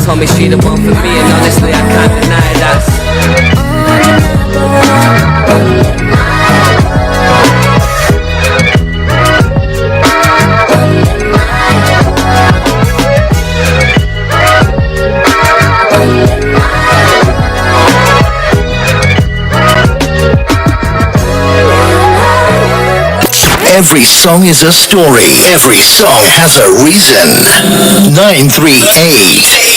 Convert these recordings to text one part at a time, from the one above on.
told me she the one for me, and honestly I can't deny that. Every song is a story. Every song has a reason. 938.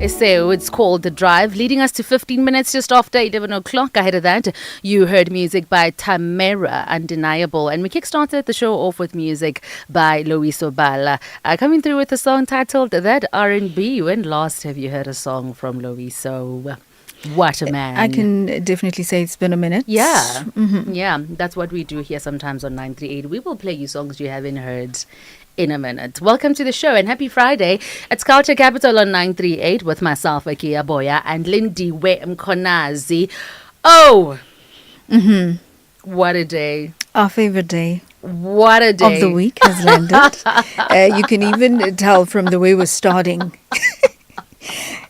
So it's called The Drive, leading us to 15 minutes just after 11 o'clock. Ahead of that, you heard music by Tamera, Undeniable. And we kickstarted the show off with music by Loiso Bala, coming through with a song titled That R&B. When last have you heard a song from Loiso? What a man. I can definitely say it's been a minute. Yeah. Yeah. That's what we do here sometimes on 938. We will play you songs you haven't heard in a minute. Welcome to the show and happy Friday. It's Culture Capital on 938 with myself, Akia Boya, and Lindy Mkonazi. Oh, what a day. Our favorite day What a day. of the week has landed. You can even tell from the way we're starting.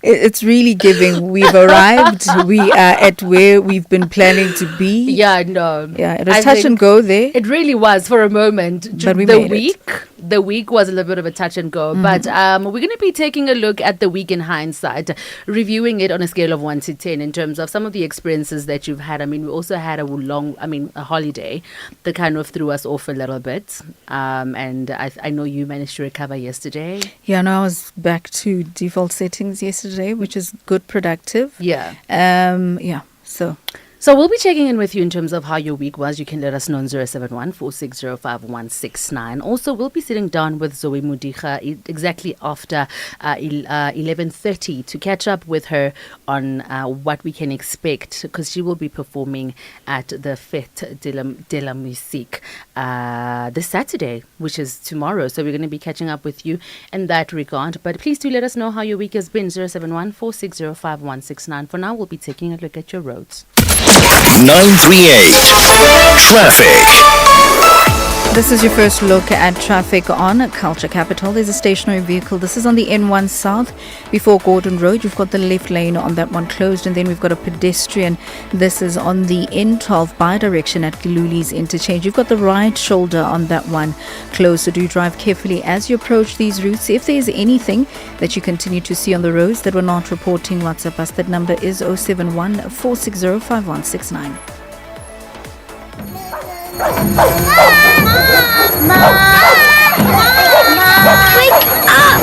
It's really giving. We've arrived. We are at where we've been planning to be. Yeah, no. Yeah, it was I touch think and go there. It really was for a moment. But we the made it. week, the week was a little bit of a touch and go. But we're going to be taking a look at the week in hindsight, reviewing it on a scale of 1 to 10 in terms of some of the experiences that you've had. I mean, we also had a holiday that kind of threw us off a little bit. And I know you managed to recover yesterday. Yeah, no, I was back to default settings yesterday, which is good, productive. Yeah. Yeah. So we'll be checking in with you in terms of how your week was. You can let us know on 071 4605169. Also, we'll be sitting down with Zoe Mudicha exactly after 11:30 to catch up with her on what we can expect, because she will be performing at the Fête de la Musique this Saturday, which is tomorrow. So we're going to be catching up with you in that regard. But please do let us know how your week has been. 071 4605169. For now, we'll be taking a look at your roads. 938 Traffic. This is your first look at traffic on Culture Capital. There's a stationary vehicle. This is on the N1 South before Gordon Road. You've got the left lane on that one closed, and then we've got a pedestrian. This is on the N12 bi-direction at Giluli's interchange. You've got the right shoulder on that one closed, so do drive carefully as you approach these routes. If there's anything that you continue to see on the roads that we're not reporting, WhatsApp us. That number is 071 460 5169. Wake up!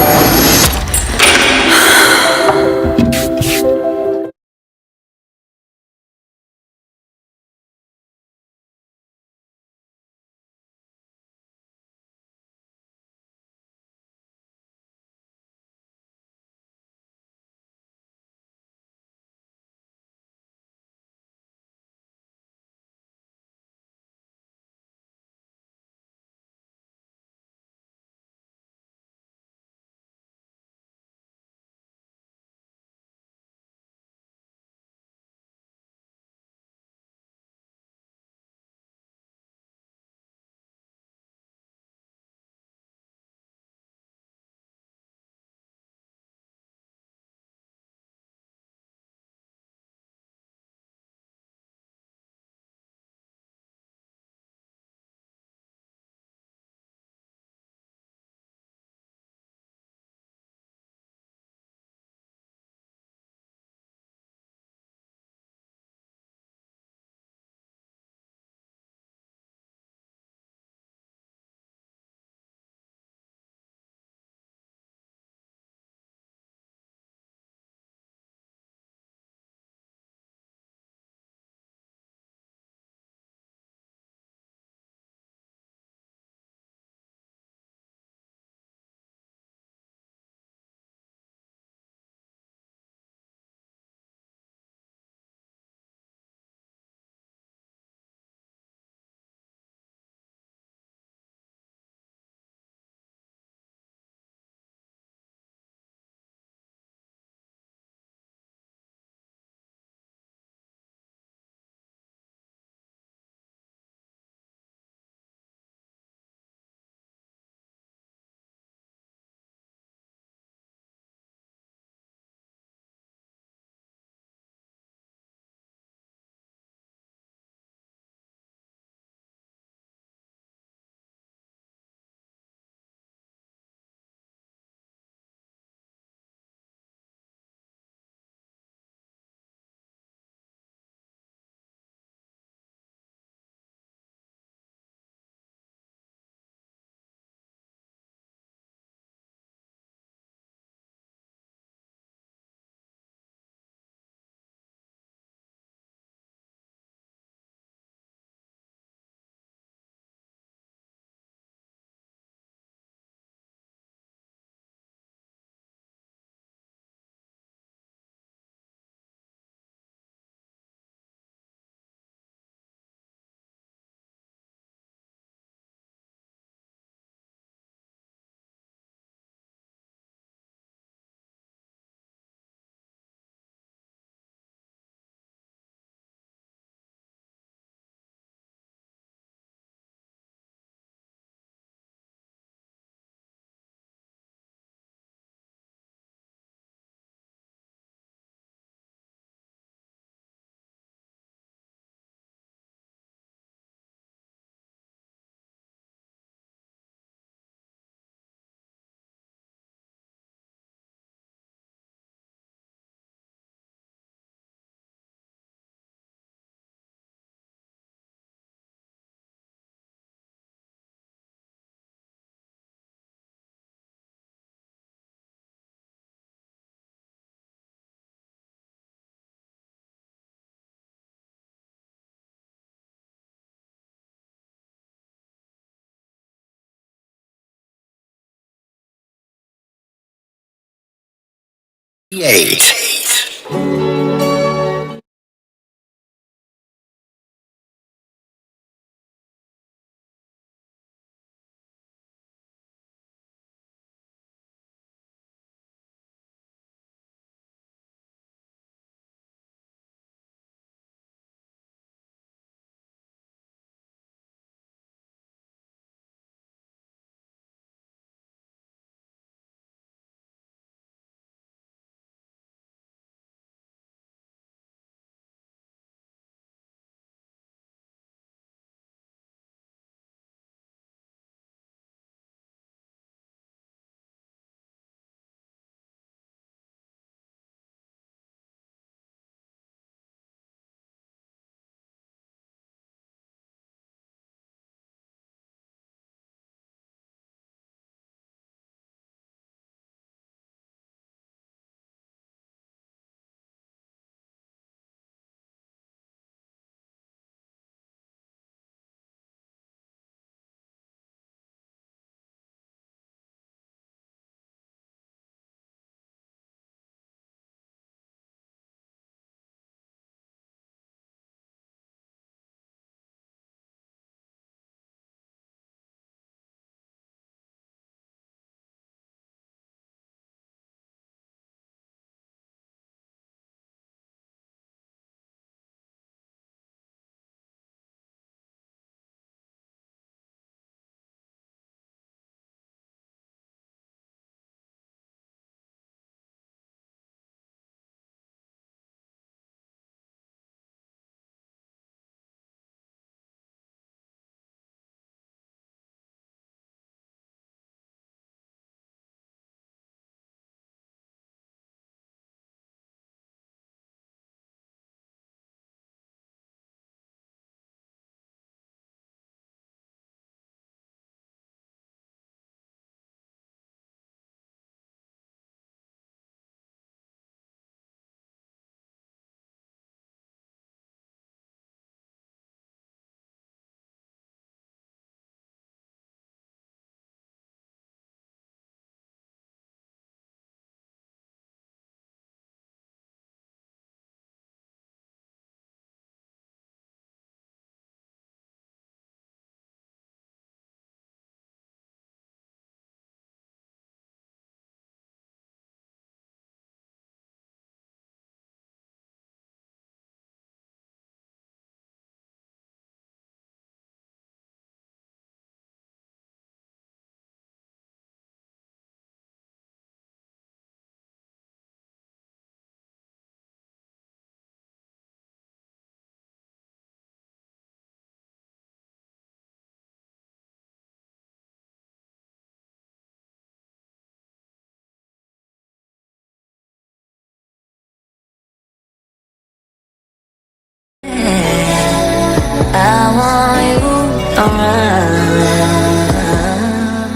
8.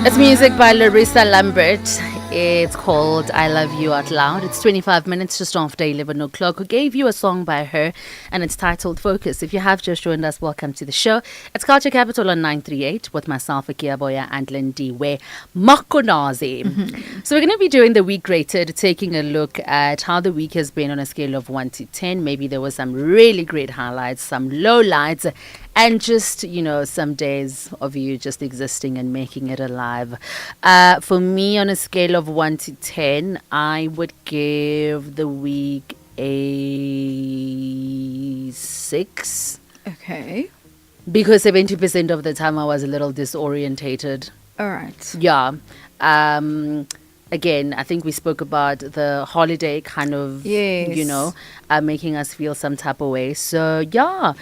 It's music by Larissa Lambert. It's called I Love You Out Loud. It's 25 minutes just after 11 o'clock. We gave you a song by her and it's titled Focus. If you have just joined us, welcome to the show. It's Culture Capital on 938 with myself, Boya, and Lindiwe Makonazi. So we're going to be doing the week rated, taking a look at how the week has been on a scale of 1 to 10. Maybe there were some really great highlights, some lowlights, and just, some days of you just existing and making it alive. For me, on a scale of 1 to 10, I would give the week a 6. Okay. Because 70% of the time I was a little disorientated. All right. Yeah. Again, I think we spoke about the holiday kind of, Yes. making us feel some type of way. So, yeah,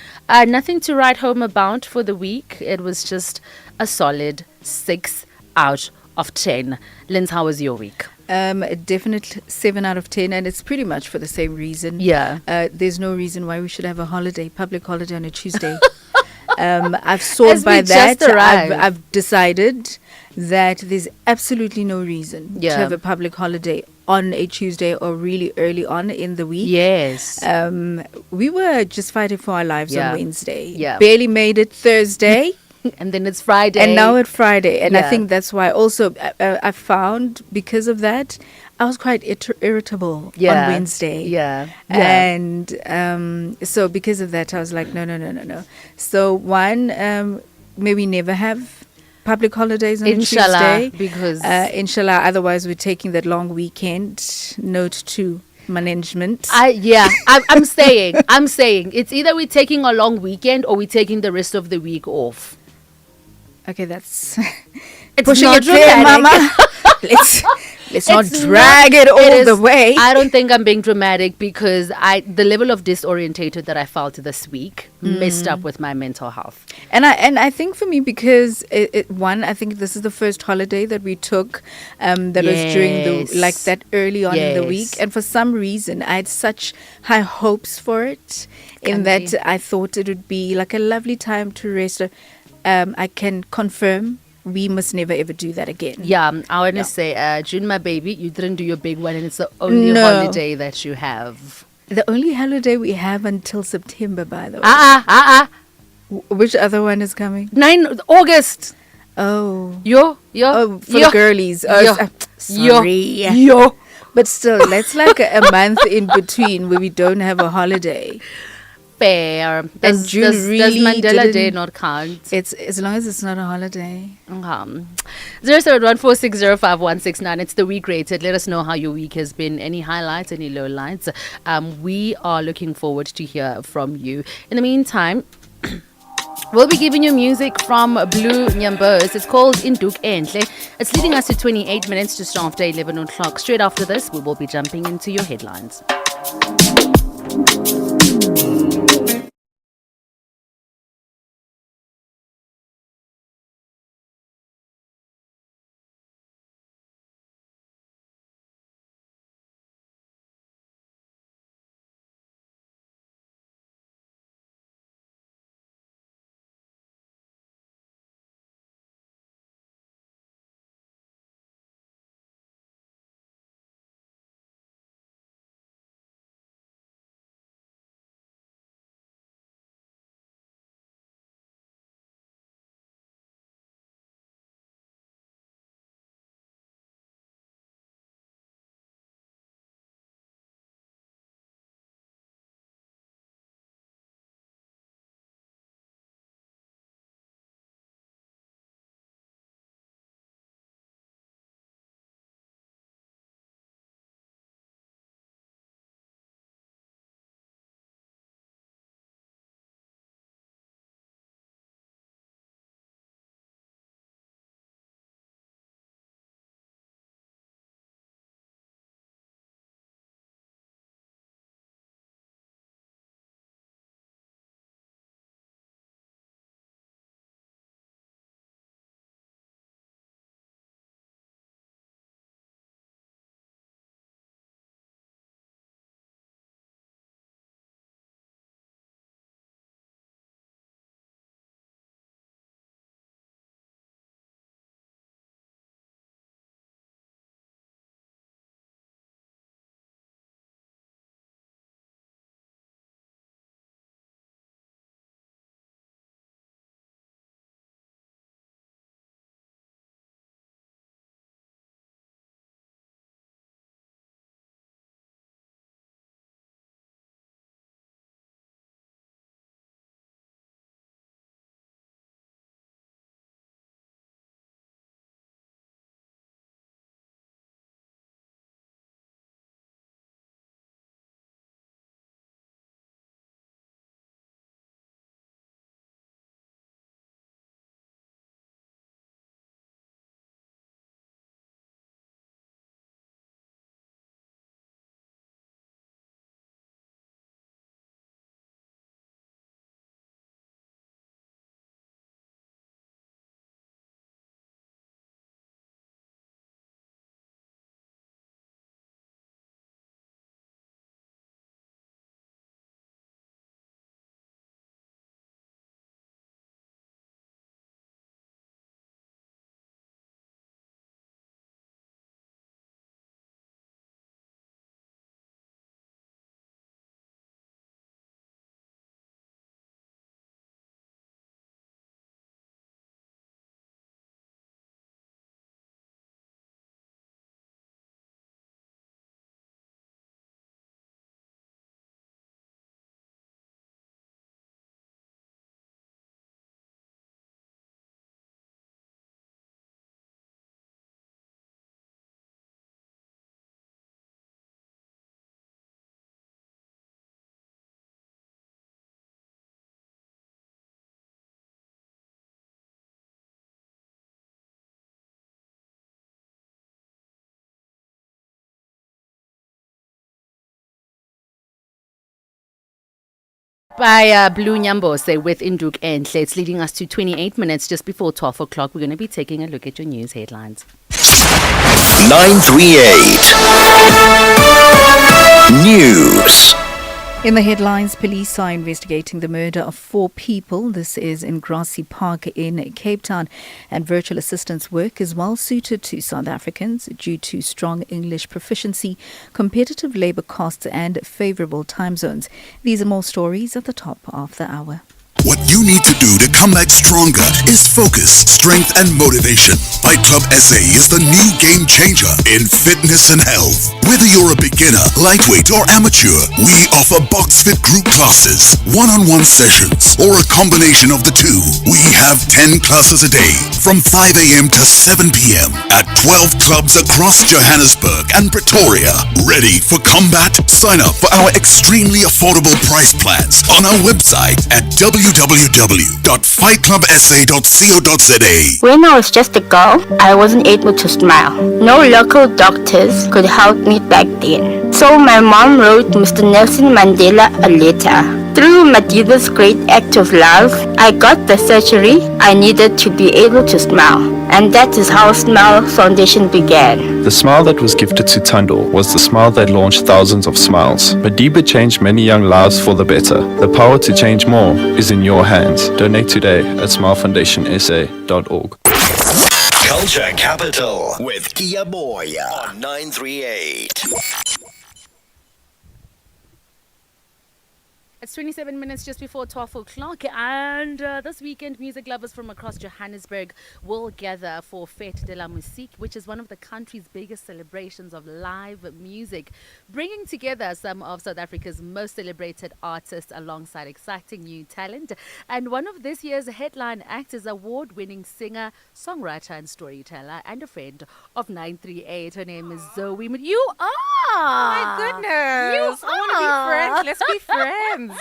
nothing to write home about for the week. It was just a solid 6 out of 10. Linz, how was your week? A definite 7 out of 10, and it's pretty much for the same reason. Yeah. There's no reason why we should have a holiday, public holiday on a Tuesday. I've sought As by we just that. arrived. I've decided that there's absolutely no reason to Yeah. have a public holiday on a Tuesday or really early on in the week. Yes. We were just fighting for our lives Yeah. on Wednesday. Yeah. Barely made it Thursday. And then it's Friday. And now it's Friday. And I Yeah. think that's why also I found because of that, I was quite irritable on Yeah. Wednesday. Yeah. And so because of that, I was like, no, no, no, no, no. So one, may we never have public holidays on a Inshallah, Tuesday. because Inshallah, otherwise we're taking that long weekend. Note to management. I'm saying it's either we're taking a long weekend or we're taking the rest of the week off. Okay, that's It's pushing not it there, dramatic. Mama. let's not It's drag it all is- the way. I don't think I'm being dramatic because the level of disorientated that I felt this week messed up with my mental health. And I think for me, because I think this is the first holiday that we took that was during Yes. that early on in the Yes. week, and for some reason I had such high hopes for it, in that I thought it would be like a lovely time to rest. I can confirm we must never ever do that again. Yeah, I want to say, June, my baby, you didn't do your big one, and it's the only No. holiday that you have. The only holiday we have until September, by the way. Which other one is coming? 9 August. Oh, Yo. for the girlies. Oh, Yo. sorry. Yo. But still, that's like a month in between where we don't have a holiday. Fair. Does June really Mandela Day didn't- not count? It's as long as it's not a holiday. 07146051169. It's the week rated. Let us know how your week has been. Any highlights, any lowlights. We are looking forward to hear from you. In the meantime, we'll be giving you music from Blue Nyambos. It's called Induk Entle. It's leading us to 28 minutes just after 11 o'clock. Straight after this, we will be jumping into your headlines. By Blue Nyambose with Induk Entle. It's leading us to 28 minutes just before 12 o'clock. We're going to be taking a look at your news headlines. 938 News. In the headlines, police are investigating the murder of 4 people. This is in Grassy Park in Cape Town. And virtual assistance work is well suited to South Africans due to strong English proficiency, competitive labour costs and favourable time zones. These are more stories at the top of the hour. What you need to do to come back stronger is focus, strength, and motivation. Fight Club SA is the new game changer in fitness and health. Whether you're a beginner, lightweight, or amateur, we offer box fit group classes, one-on-one sessions, or a combination of the two. We have 10 classes a day from 5 a.m. to 7 p.m. at 12 clubs across Johannesburg and Pretoria. Ready for combat? Sign up for our extremely affordable price plans on our website at www.fightclubsa.co.za. When I was just a girl, I wasn't able to smile. No local doctors could help me back then. So my mom wrote Mr. Nelson Mandela a letter. Through Madiba's great act of love, I got the surgery I needed to be able to smile. And that is how Smile Foundation began. The smile that was gifted to Tando was the smile that launched thousands of smiles. Madiba changed many young lives for the better. The power to change more is in your hands. Donate today at smilefoundationsa.org. Culture Capital with Boya on 938. It's 27 minutes just before 12 o'clock, and this weekend, music lovers from across Johannesburg will gather for Fête de la Musique, which is one of the country's biggest celebrations of live music, bringing together some of South Africa's most celebrated artists alongside exciting new talent. And one of this year's headline acts is award-winning singer, songwriter, and storyteller, and a friend of 938. Her name is Zoe. You are! My goodness. I want to be friends. Let's be friends.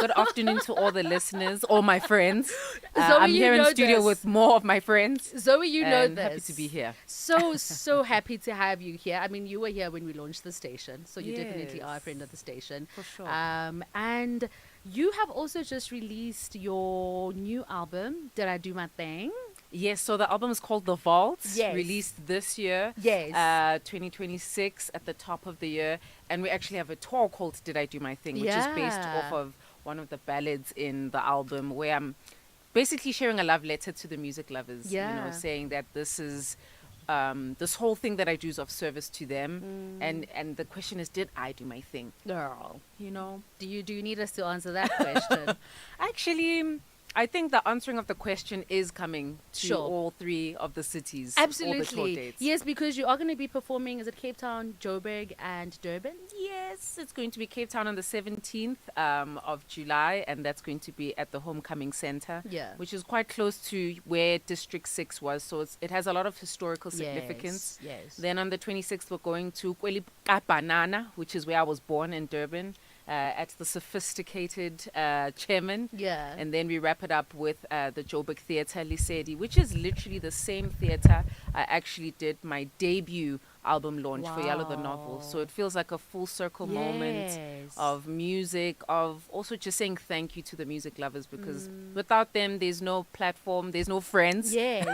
Good afternoon to all the listeners, all my friends. I'm here in studio with more of my friends. Zoe, you know this. Happy to be here. So happy to have you here. I mean, you were here when we launched the station, so you definitely Yes. are a friend of the station. For sure. And you have also just released your new album, Did I Do My Thing? Yes, so the album is called The Vaults, Yes. released this year, Yes. 2026 at the top of the year. And we actually have a tour called Did I Do My Thing, which is based Yeah. off of one of the ballads in the album, where I'm basically sharing a love letter to the music lovers, Yeah. saying that this is this whole thing that I do is of service to them. And the question is, did I do my thing? Girl, You know, do you need us to answer that question? actually, I think the answering of the question is coming to Sure. all 3 of the cities. All the tour Absolutely. dates. Yes, because you are going to be performing, is it Cape Town, Joburg, and Durban? Yes, it's going to be Cape Town on the 17th of July, and that's going to be at the Homecoming Center, Yeah. which is quite close to where District 6 was. So it has a lot of historical significance. Yes. Then on the 26th, we're going to Kweli Banana, which is where I was born in Durban, at the Sophisticated Chairman. Yeah. And then we wrap it up with the Joburg Theatre Lisedi, which is literally the same theatre I actually did my debut album launch for Yellow the Novel. So it feels like a full circle moment Yes. of music, of also just saying thank you to the music lovers, because without them, there's no platform, there's no friends, Yes.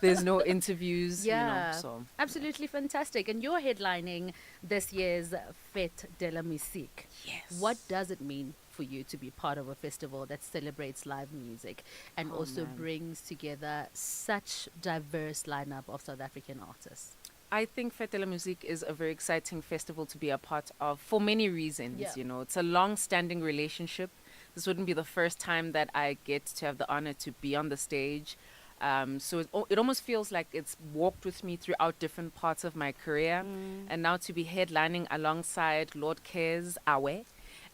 there's no interviews. Yeah, So absolutely fantastic. And you're headlining this year's Fête de la Musique. Yes. What does it mean for you to be part of a festival that celebrates live music and also brings together such diverse lineup of South African artists? I think Fête de la Musique is a very exciting festival to be a part of for many reasons. Yeah. It's a long-standing relationship. This wouldn't be the first time that I get to have the honor to be on the stage. So it almost feels like it's walked with me throughout different parts of my career. And now to be headlining alongside Lord Cares Awe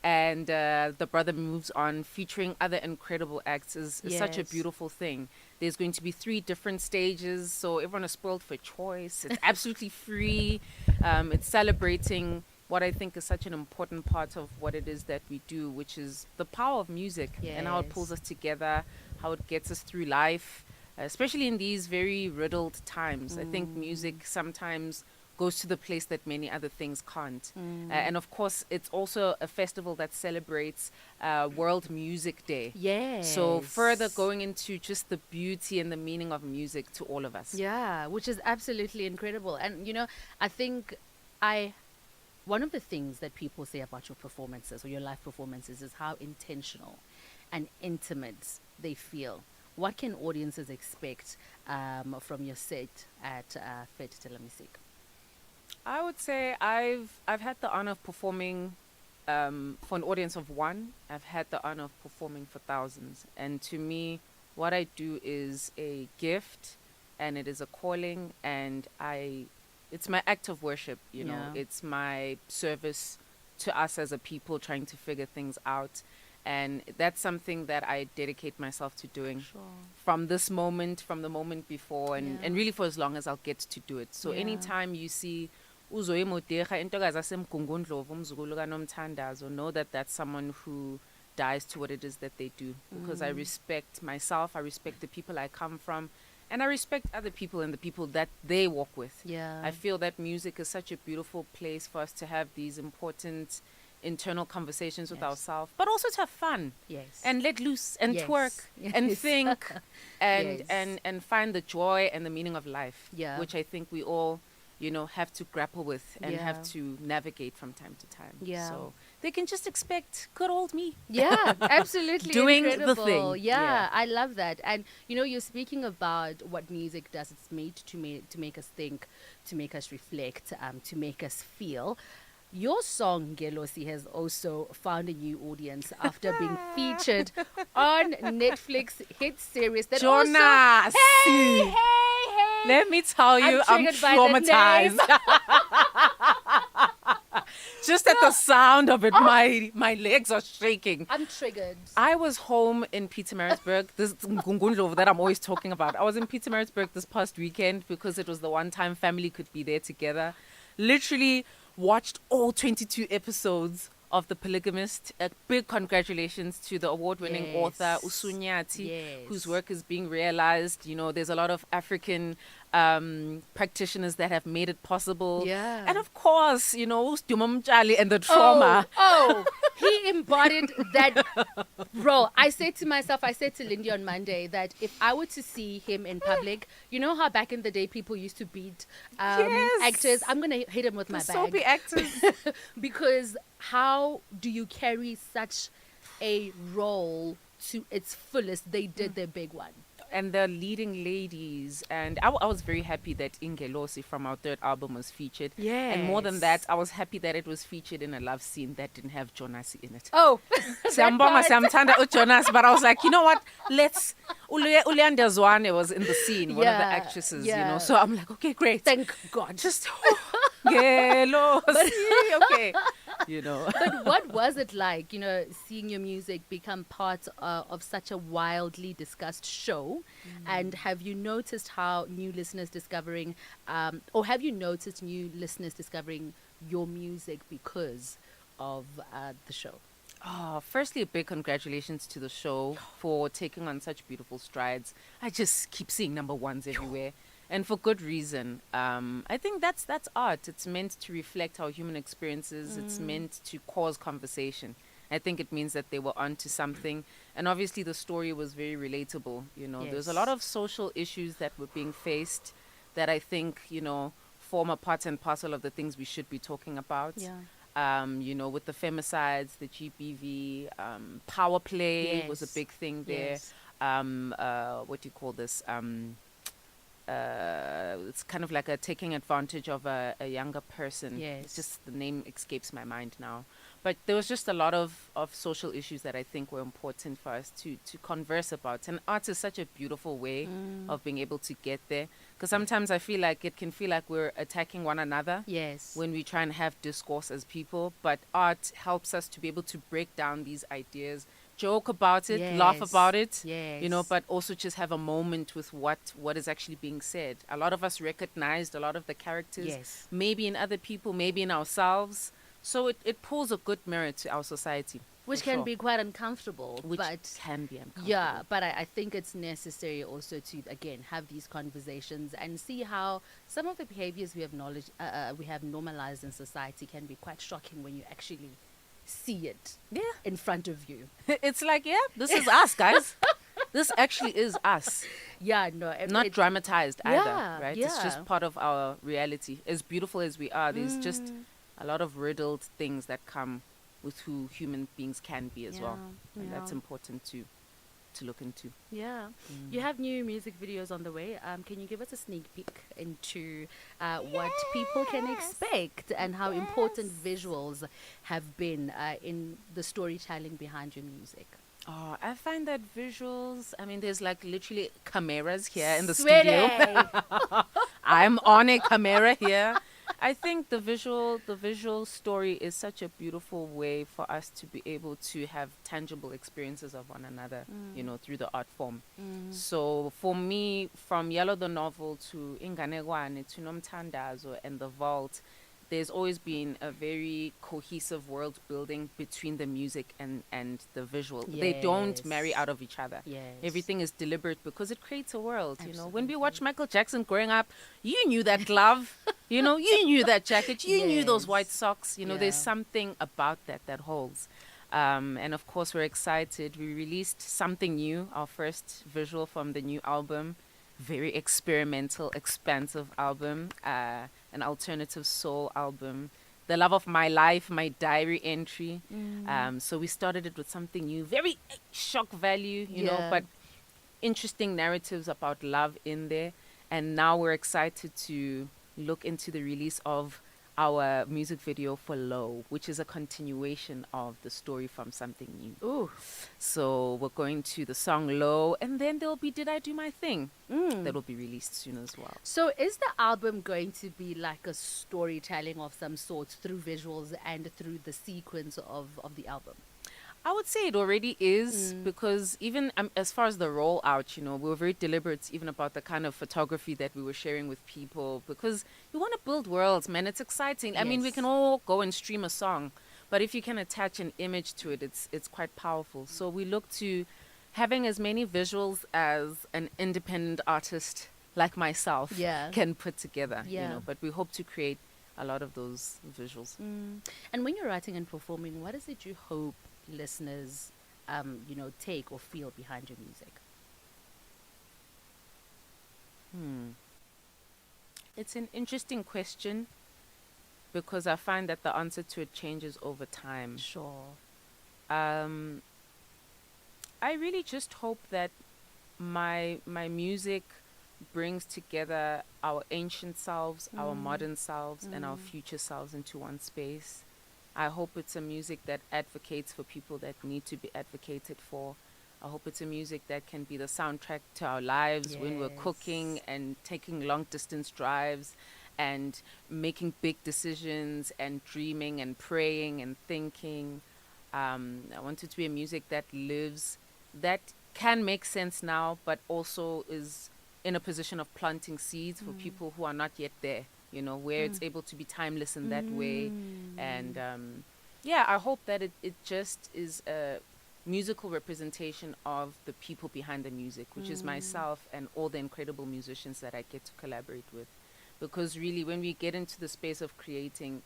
and The Brother Moves On, featuring other incredible acts is such a Yes. beautiful thing. There's going to be 3 different stages, so everyone is spoiled for choice. It's absolutely free. It's celebrating what I think is such an important part of what it is that we do, which is the power of music and how it pulls us together, how it gets us through life, especially in these very riddled times. I think music sometimes goes to the place that many other things can't. And of course, it's also a festival that celebrates World Music Day. Yes. So further going into just the beauty and the meaning of music to all of us. Yeah, which is absolutely incredible. And, I think one of the things that people say about your performances or your live performances is how intentional and intimate they feel. What can audiences expect from your set at Fete de la Musique? I would say I've had the honor of performing for an audience of one. I've had the honor of performing for thousands. And to me, what I do is a gift, and it is a calling, and it's my act of worship, It's my service to us as a people trying to figure things out. And that's something that I dedicate myself to doing from this moment, from the moment before, and really for as long as I'll get to do it. So anytime you see Uzoe Moteja intokazi asemgungundlovu umzukulu kaNomthandazo, know that that's someone who dies to what it is that they do. Because I respect myself, I respect the people I come from, and I respect other people and the people that they walk with. Yeah. I feel that music is such a beautiful place for us to have these important internal conversations with ourselves, but also to have fun. Yes. And let loose and twerk and think and find the joy and the meaning of life. Yeah. Which I think we all, have to grapple with and have to navigate from time to time. Yeah. So they can just expect good old me. Yeah, absolutely. Doing incredible. the thing. Yeah, I love that. And you're speaking about what music does. It's made to make us think, to make us reflect, to make us feel. Your song Gelosi has also found a new audience after being featured on Netflix hit series that Jonas. also hey. Let me tell you, I'm triggered by the traumatized. Just at the sound of it, my legs are shaking. I'm triggered. I was home in Pietermaritzburg. This Ngungundlovu that I'm always talking about. I was in Pietermaritzburg this past weekend because it was the one time family could be there together. Literally watched all 22 episodes of The Polygamist. A big congratulations to the award-winning author Usunyati, whose work is being realized. There's a lot of African practitioners that have made it possible. Yeah. And of course, Stumamjali and the trauma. Oh, he embodied that. Bro, I said to Lindy on Monday that if I were to see him in public, you know how back in the day people used to beat actors? I'm going to hit him with my bag. Soapy actors. Because how do you carry such a role to its fullest? They did their big one. And the leading ladies. And I was very happy that Ingelosi from our third album was featured. Yes. And more than that, I was happy that it was featured in a love scene that didn't have Jonas in it. Oh, Samtanda Jonas, but I was like, you know what? Let's. Ulianda Zwane was in the scene, one of the actresses, So I'm like, okay, great. Thank God. Just Gelosi, okay. But what was it like, seeing your music become part of such a wildly discussed show? And have you noticed how new listeners discovering, or have you noticed new listeners discovering your music because of the show? Firstly, a big congratulations to the show for taking on such beautiful strides. I just keep seeing number ones everywhere. And for good reason. I think that's art. It's meant to reflect our human experiences. It's meant to cause conversation. I think it means that they were onto something. And obviously the story was very relatable. There's a lot of social issues that were being faced that I think, form a part and parcel of the things we should be talking about. Yeah. With the femicides, the GBV, power play was a big thing there. Yes. What do you call this? It's kind of like a taking advantage of a younger person. Yes. It's just the name escapes my mind now. But there was just a lot of social issues that I think were important for us to converse about. And art is such a beautiful way of being able to get there. Because sometimes I feel like it can feel like we're attacking one another. Yes. When we try and have discourse as people. But art helps us to be able to break down these ideas, joke about it, laugh about it, but also just have a moment with what is actually being said. A lot of us recognized a lot of the characters, maybe in other people, maybe in ourselves. So it pulls a good mirror to our society. Which For can sure. be quite uncomfortable. Which but can be uncomfortable. yeah, but I think it's necessary also to again have these conversations and see how some of the behaviors we have normalized in society can be quite shocking when you actually see it in front of you. It's like, yeah, this is us, guys. This actually is us. Yeah, no, Not dramatized either, yeah, right? It's yeah. just part of our reality. As beautiful as we are, there's just a lot of riddled things that come with who human beings can be as well. And that's important to look into. Yeah. You have new music videos on the way. Can you give us a sneak peek into what people can expect and how important visuals have been in the storytelling behind your music? Oh, I find that visuals, I mean, there's like literally cameras here in the Sweaty. studio. I'm on a camera here. I think the visual story is such a beautiful way for us to be able to have tangible experiences of one another, you know, through the art form. So for me, from Yellow the Novel to Inganekwane to Nomtandazo and The Vault, there's always been a very cohesive world building between the music and the visual. They don't marry out of each other. Yes. Everything is deliberate because it creates a world. You know, when we watched Michael Jackson growing up, you knew that glove, you know, you knew that jacket, you knew those white socks. You know, there's something about that holds. And of course, we're excited. We released something new, our first visual from the new album. Very experimental, expansive album, an alternative soul album. The Love of My Life, my diary entry. So we started it with something new, very shock value, you know, but interesting narratives about love in there. And now we're excited to look into the release of our music video for Low, which is a continuation of the story from Something New. Ooh. So we're going to the song Low, and then there'll be Did I Do My Thing? That will be released soon as well. So is the album going to be like a storytelling of some sort through visuals and through the sequence of the album? I would say it already is because even as far as the rollout, you know, we were very deliberate even about the kind of photography that we were sharing with people because we want to build worlds, man. It's exciting. I mean, we can all go and stream a song, but if you can attach an image to it, it's quite powerful. So we look to having as many visuals as an independent artist like myself can put together, you know, but we hope to create a lot of those visuals. And when you're writing and performing, what is it you hope listeners you know, take or feel behind your music? It's an interesting question because I find that the answer to it changes over time. Sure. I really just hope that my music brings together our ancient selves, our modern selves, and our future selves into one space. I hope it's a music that advocates for people that need to be advocated for. I hope it's a music that can be the soundtrack to our lives when we're cooking and taking long distance drives and making big decisions and dreaming and praying and thinking. I want it to be a music that lives, that can make sense now, but also is in a position of planting seeds for people who are not yet there. You know, where it's able to be timeless in that way. And I hope that it just is a musical representation of the people behind the music, which is myself and all the incredible musicians that I get to collaborate with. Because really, when we get into the space of creating,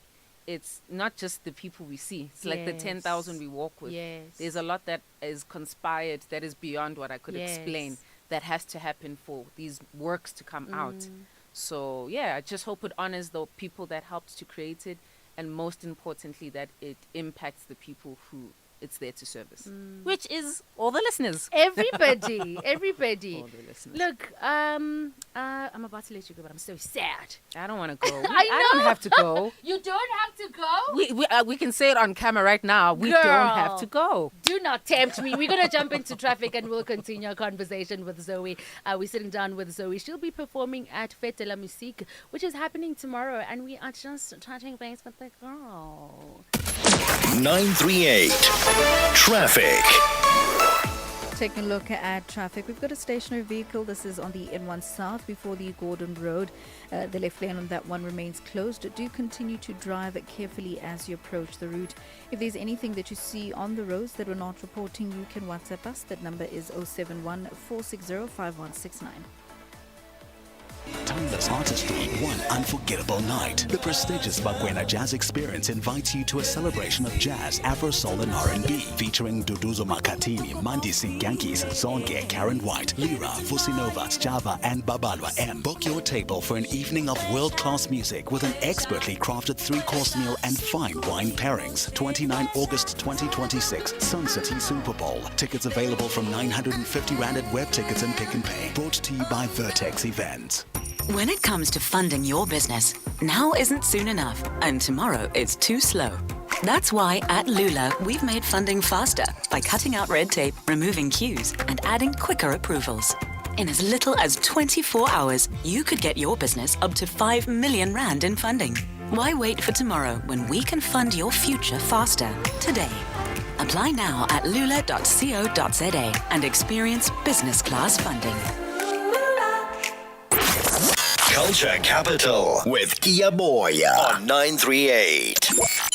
it's not just the people we see. It's like the 10,000 we walk with. There's a lot that is conspired that is beyond what I could explain that has to happen for these works to come out. So, yeah, I just hope it honors the people that helped to create it, and most importantly, that it impacts the people who it's there to service, which is all the listeners. Everybody. All the listeners. Look, I'm about to let you go, but I'm so sad. I don't want to go. I don't have to go. You don't have to go? We can say it on camera right now. We Girl, don't have to go. Do not tempt me. We're going to jump into traffic and we'll continue our conversation with Zoe. We're sitting down with Zoe. She'll be performing at Fête de la Musique, which is happening tomorrow, and we are just touching base with the girl. 938 Traffic. Taking a look at traffic, we've got a stationary vehicle. This is on the N1 South before the Gordon Road. The left lane on that one remains closed. Do continue to drive carefully as you approach the route. If there's anything that you see on the roads that we're not reporting, you can WhatsApp us. That number is 071 460 5169. Timeless artistry, one unforgettable night. The prestigious Bakwena Jazz Experience invites you to a celebration of jazz, Afro soul and R&B, featuring Duduzo Makatini, Mandisi Yankees, Zonke, Karen White, Lira, Fusinova, Java, and Babalwa M. Book your table for an evening of world-class music with an expertly crafted 3-course meal and fine wine pairings. 29 August 2026, Sun City Super Bowl. Tickets available from 950 Rand at Web Tickets and Pick and Pay. Brought to you by Vertex Events. When it comes to funding your business, now isn't soon enough, and tomorrow is too slow. That's why at Lula, we've made funding faster by cutting out red tape, removing queues, and adding quicker approvals. In as little as 24 hours, you could get your business up to 5 million Rand in funding. Why wait for tomorrow when we can fund your future faster today? Apply now at lula.co.za and experience business class funding. Culture Capital with Boya on 938.